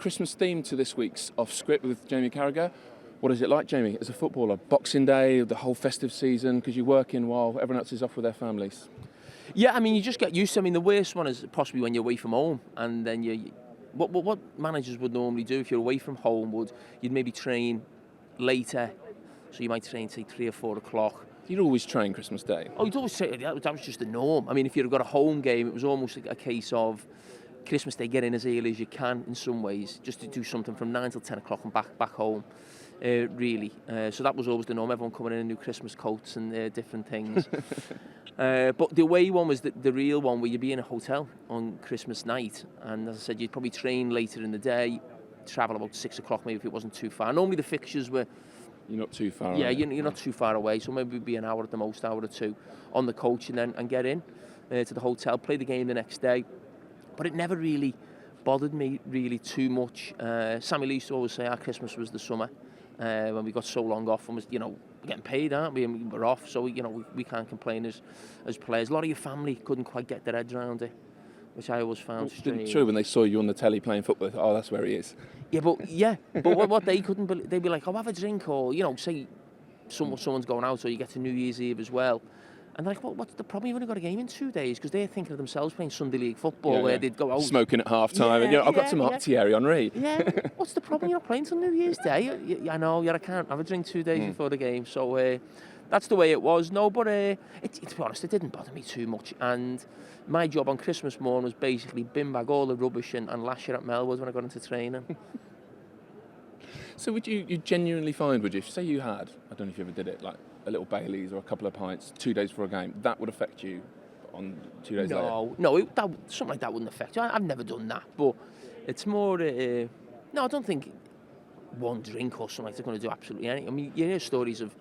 Christmas theme to this week's Off Script with Jamie Carragher. What is it like, Jamie, as a footballer? Boxing Day, the whole festive season, because you're working while everyone else is off with their families. Yeah, I mean, you just get used to it. I mean, the worst one is possibly when you're away from home, and then what managers would normally do if you're away from home you'd maybe train later, so you might train, say, 3 or 4 o'clock. You'd always train Christmas Day? Oh, you'd always train. That was just the norm. I mean, if you've got a home game, it was almost like a case of Christmas Day, get in as early as you can in some ways, just to do something from 9 till 10 o'clock and back home, really. So that was always the norm, everyone coming in new Christmas coats and different things. But the away one was the real one, where you'd be in a hotel on Christmas night, and as I said, you'd probably train later in the day, travel about 6 o'clock maybe if it wasn't too far. Normally the fixtures were... You're not too far away. Yeah, you're not too far away, so maybe it'd be an hour at the most, hour or two on the coach, and get in to the hotel, play the game the next day. But it never really bothered me really too much. Sammy Lee used to always say our Christmas was the summer, when we got so long off and was, we're getting paid, aren't we? And we're off, so we can't complain as players. A lot of your family couldn't quite get their heads around it, which I always found strange. Didn't true when they saw you on the telly playing football? Oh, that's where he is. But what they couldn't believe, they'd be like, oh, have a drink, or say someone's going out, or you get to New Year's Eve as well. And they're like, well, what's the problem? You've only got a game in 2 days, because they're thinking of themselves playing Sunday League football, where they'd go out smoking at half time, and I've got some Thierry Henry. Yeah, what's the problem? You're not playing till New Year's Day. I know, I can't have a drink 2 days before the game. So that's the way it was. No, but to be honest, it didn't bother me too much. And my job on Christmas morning was basically bin bag all the rubbish and lash it at Melwood when I got into training. So would you genuinely find, would you, if say you had, I don't know if you ever did it, like a little Baileys or a couple of pints 2 days before a game, that would affect you on 2 days later? No, something like that wouldn't affect you. I've never done that, but it's more, no, I don't think one drink or something like that's going to do absolutely anything. I mean, you hear stories of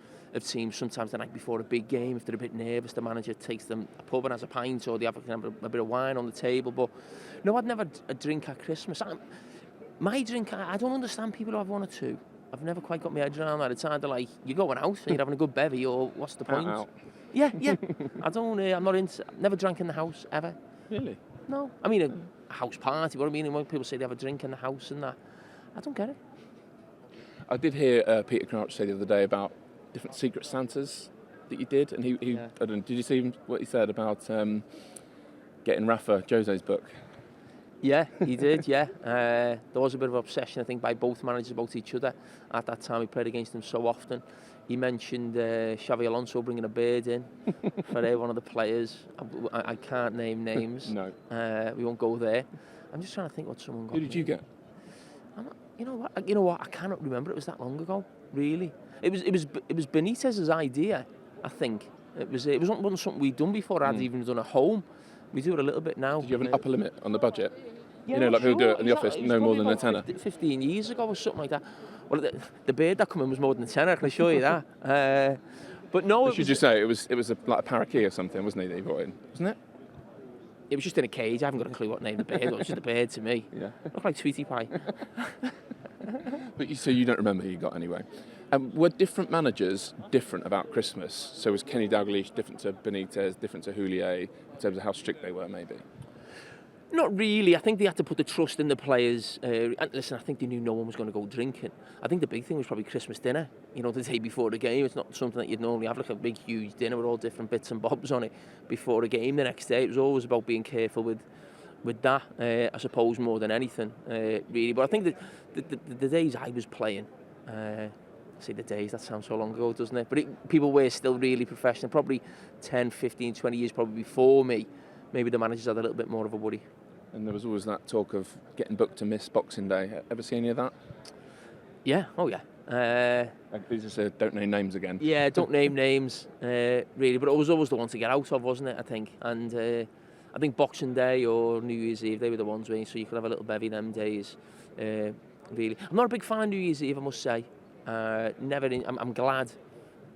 teams sometimes the night before a big game, if they're a bit nervous, the manager takes them a pub and has a pint, or they have a bit of wine on the table. But no, I'd never a drink at Christmas. My drink, I don't understand people who have one or two. I've never quite got my head around that. It's either like you're going out and you're having a good bevy, or what's the point? Out. Yeah. I'm not into. Never drank in the house ever. Really? No. I mean a house party. What I mean, when people say they have a drink in the house and that, I don't get it. I did hear Peter Crouch say the other day about different Secret Santas that you did, and he I don't know, did you see what he said about getting Rafa Jose's book? Yeah, he did, yeah. There was a bit of obsession, I think, by both managers about each other. At that time, we played against them so often. He mentioned Xavi Alonso bringing a bird in for one of the players. I can't name names. No. We won't go there. I'm just trying to think what someone got. Who did you get? You know what? I cannot remember. It was that long ago, really. It was Benitez's idea, I think. It wasn't something we'd done before. I'd even done at home. We do it a little bit now. Did you have an upper limit on the budget? Yeah, like people do it in the office, no more than a tenner. 15 years ago or something like that. Well, the beard that came in was more than a tenner, I can assure you that. But no, should you say it was like a parakeet or something, wasn't it, that you brought in? Wasn't it? It was just in a cage. I haven't got a clue what name the bird was. It was just a bird to me. Yeah. Looked like Tweety Pie. So you don't remember who you got anyway. Were different managers different about Christmas? So was Kenny Dalglish different to Benitez, different to Houllier, in terms of how strict they were, maybe? Not really. I think they had to put the trust in the players. And listen, I think they knew no one was going to go drinking. I think the big thing was probably Christmas dinner. The day before the game. It's not something that you'd normally have, like a big, huge dinner with all different bits and bobs on it before a game the next day. It was always about being careful with that, I suppose, more than anything, really. But I think that the days I was playing, say the days, that sounds so long ago, doesn't it? But people were still really professional. Probably 10, 15, 20 years probably before me, maybe the managers had a little bit more of a worry. And there was always that talk of getting booked to miss Boxing Day. Ever see any of that? Yeah, oh yeah. Just don't name names again. Yeah, don't name names, really. But it was always the one to get out of, wasn't it, I think? And I think Boxing Day or New Year's Eve, they were the ones where so you could have a little bevy them days, really. I'm not a big fan of New Year's Eve, I must say. I'm glad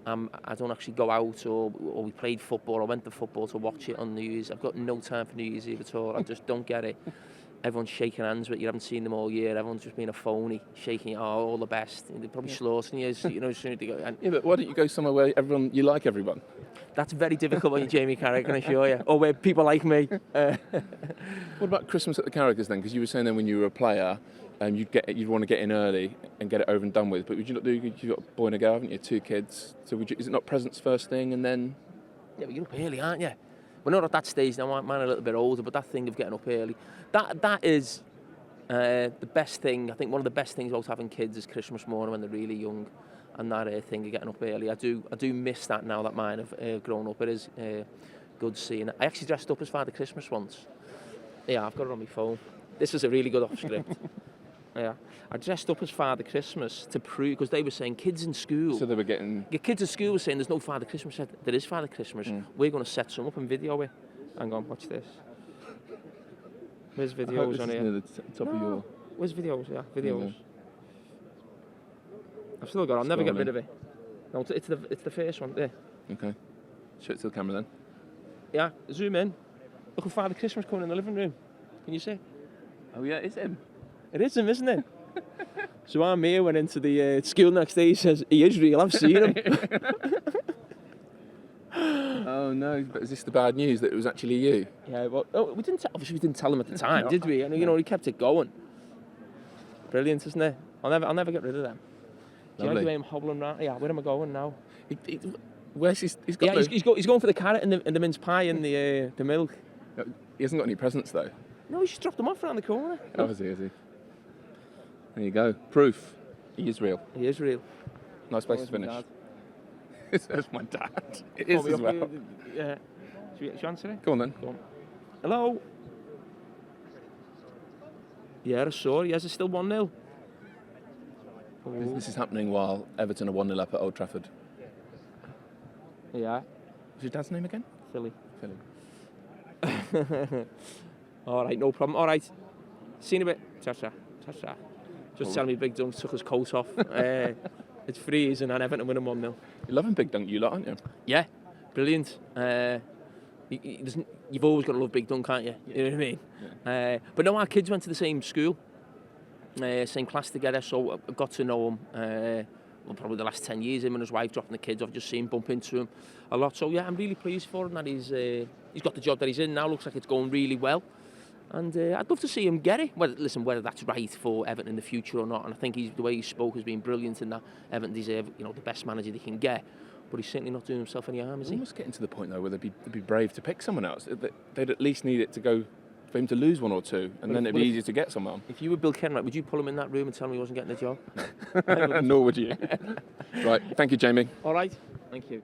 I don't actually go out or we played football or went to football to watch it on New Year's. I've got no time for New Year's Eve at all. I just don't get it. Everyone's shaking hands with you. Haven't seen them all year. Everyone's just being a phony, shaking all the best. They're probably slaughtering you, as soon as they go. Yeah, but why don't you go somewhere where you like everyone? That's very difficult when you're Jamie Carragher, can I assure you. Or where people like me. What about Christmas at the Carraghers then? Because you were saying then when you were a player, you'd want to get in early and get it over and done with. But would you not do? You've got a boy and a girl, haven't you? 2 kids. So is it not presents first thing and then? Yeah, but you're up early, aren't you? We're not at that stage now. Mine are a little bit older, but that thing of getting up early, that is the best thing. I think one of the best things about having kids is Christmas morning when they're really young, and that thing of getting up early. I do miss that now that mine have grown up. It is good seeing it. I actually dressed up as Father Christmas once. Yeah, I've got it on my phone. This is a really good off script. Yeah, I dressed up as Father Christmas to prove, because they were saying kids in school. So they were getting. The kids at school were saying there's no Father Christmas. I said, there is Father Christmas. We're going to set some up and video it. Hang on, watch this. Where's videos on here? Near the top of your. Where's videos? Yeah, videos. I've still got it. I'll never get rid of it. No, it's the first one there. Okay. Show it to the camera then. Yeah, zoom in. Look at Father Christmas coming in the living room. Can you see? Oh yeah, it's him. It is him, isn't it? So our mayor went into the school next day. He says, he is real, I've seen him. Oh no, but is this the bad news that it was actually you? Yeah, well, obviously we didn't tell him at the time, did we? And he kept it going. Brilliant, isn't it? I'll never get rid of them. Do you like the way I'm hobbling around? Yeah, where am I going now? Where's he's got? Yeah, he's going for the carrot and the mince pie and the milk. He hasn't got any presents though. No, he just dropped them off around the corner. Oh, is he? There you go. Proof. He is real. He is real. Nice place to finish. That's my dad. It is as well. Yeah. Should you answer it? Go on then. Go on. Hello? Yeah, I saw it. Yes, it's still 1-0. This is happening while Everton are 1-0 up at Old Trafford. Yeah. What's your dad's name again? Philly. Philly. All right, no problem. All right. See you in a bit. Ta-ta. Ta-ta. Just tell me Big Dunk took his coat off. It's freezing and Everton win 1-0. You're loving Big Dunk, you lot, aren't you? Yeah, brilliant. You've always got to love Big Dunk, can't you? You know what I mean? Yeah. But no, our kids went to the same school, same class together, so I got to know him. Probably the last 10 years, him and his wife dropping the kids off, just seen bump into him a lot. So yeah, I'm really pleased for him that he's got the job that he's in now. Looks like it's going really well. And I'd love to see him get it. Whether that's right for Everton in the future or not. And I think the way he spoke has been brilliant in that Everton deserve, the best manager they can get. But he's certainly not doing himself any harm, is he? Almost getting to the point though where they'd be brave to pick someone else. They'd at least need it to go for him to lose 1 or 2, and then it'd be easier to get someone. If you were Bill Kenwright, would you pull him in that room and tell him he wasn't getting the job? Nor would you. Right. Thank you, Jamie. All right. Thank you.